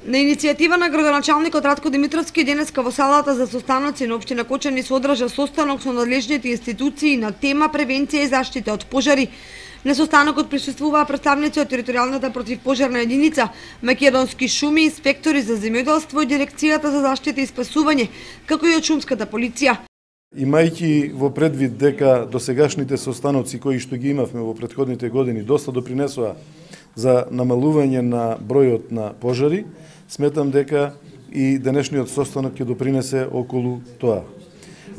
На иницијатива на градоначалникот Ратко Димитровски денеска во салата за состаноци на општина Кочани се одржа состанок со надлежните институции на тема превенција и заштита од пожари. На состанокот присуствуваа представници од територијалната противпожарна единица, Македонски шуми, инспектори за земјоделство и дирекцијата за заштита и спасување, како и од шумската полиција. Имајќи во предвид дека досегашните состаноци кои што ги имавме во претходните години доста допринесоа за намалување на бројот на пожари, сметам дека и денешниот состанок ќе допринесе околу тоа.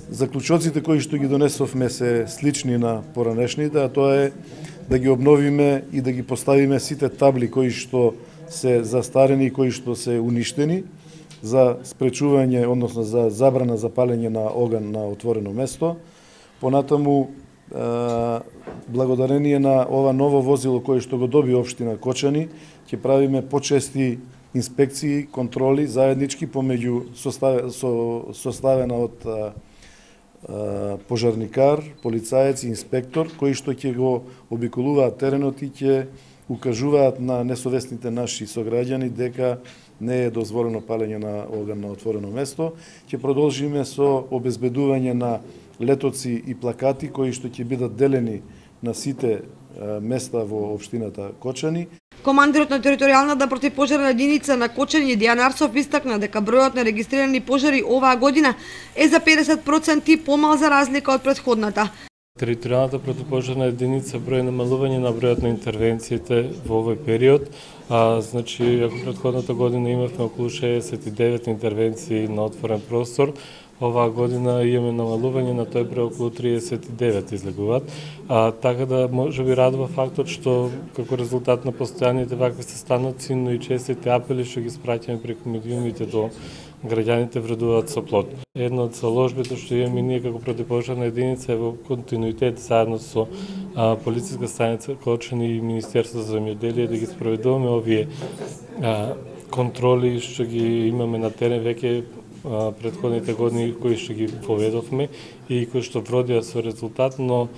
Заклучоците кои што ги донесовме се слични на поранешните, а тоа е да ги обновиме и да ги поставиме сите табли кои што се застарени и кои што се уништени за спречување, односно за забрана за палење на оган на отворено место. Понатаму, благодарение на ова ново возило кое што го доби општина Кочани, ќе правиме почести инспекции, контроли заеднички помеѓу составена од пожарникар, полицаец и инспектор, кои што ќе го обиколуваат теренот и ќе укажуваат на несовесните наши сограѓани дека не е дозволено палење на оган на отворено место. Ќе продолжиме со обезбедување на летоци и плакати кои што ќе бидат делени на сите места во општината Кочани. Командирот на територијалната противпожарна единица на Кочани Дијан Арсов истакна дека бројот на регистрирани пожари оваа година е за 50% помал за разлика од претходната. Територијалната противпожарна единица број намалување на бројот на интервенциите во овој период. Значи, ако претходната година имавме околу 69 интервенции на отворен простор, оваа година имаме намалување на тој број околу 39 излегуваат. Така да може би радува фактот што како резултат на постојаните вакви состаноци, но и честите апели што ги спраќаме преку медиумите до граѓаните вредуваат со плод. Една од заложбите што имаме ние како противпожарна единица е во континуитет заедно со полициска станица Кочани и Министерство за земјоделие да ги спроведуваме овие контроли што ги имаме на терен веќе претходните години кои што ги поведовме и кои што вродија со резултат, но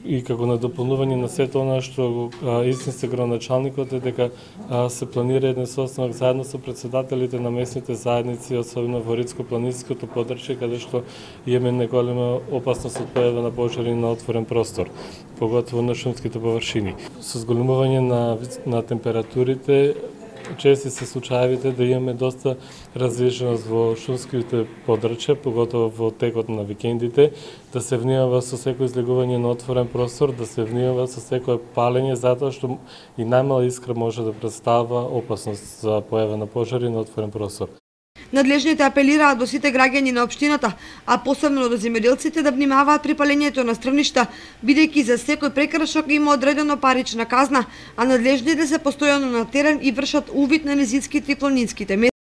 и како надополнување на сето она што истински градоначалникот е дека се планира еден состанок заедно со претседателите на местните заедници, особено во Рицко-планинското подрачје, каде што имаме неголема опасност од појава на пожари на отворен простор, поготово на шумските површини. Со зголемување на температурите, чести се случаевите да имаме доста различност во шумските подрачја, поготово во текот на викендите, да се внимава со секој излегување на отворен простор, да се внимава со секој палење, затоа што и најмала искра може да представува опасност за појава на пожари на отворен простор. Надлежните апелираат до сите граѓани на општината, а посебно до земјоделците да внимаваат при палењето на стрмништа, бидејќи за секој прекршок има одредено парична казна, а надлежните се постојано на терен и вршат увид на низинските и планинските места.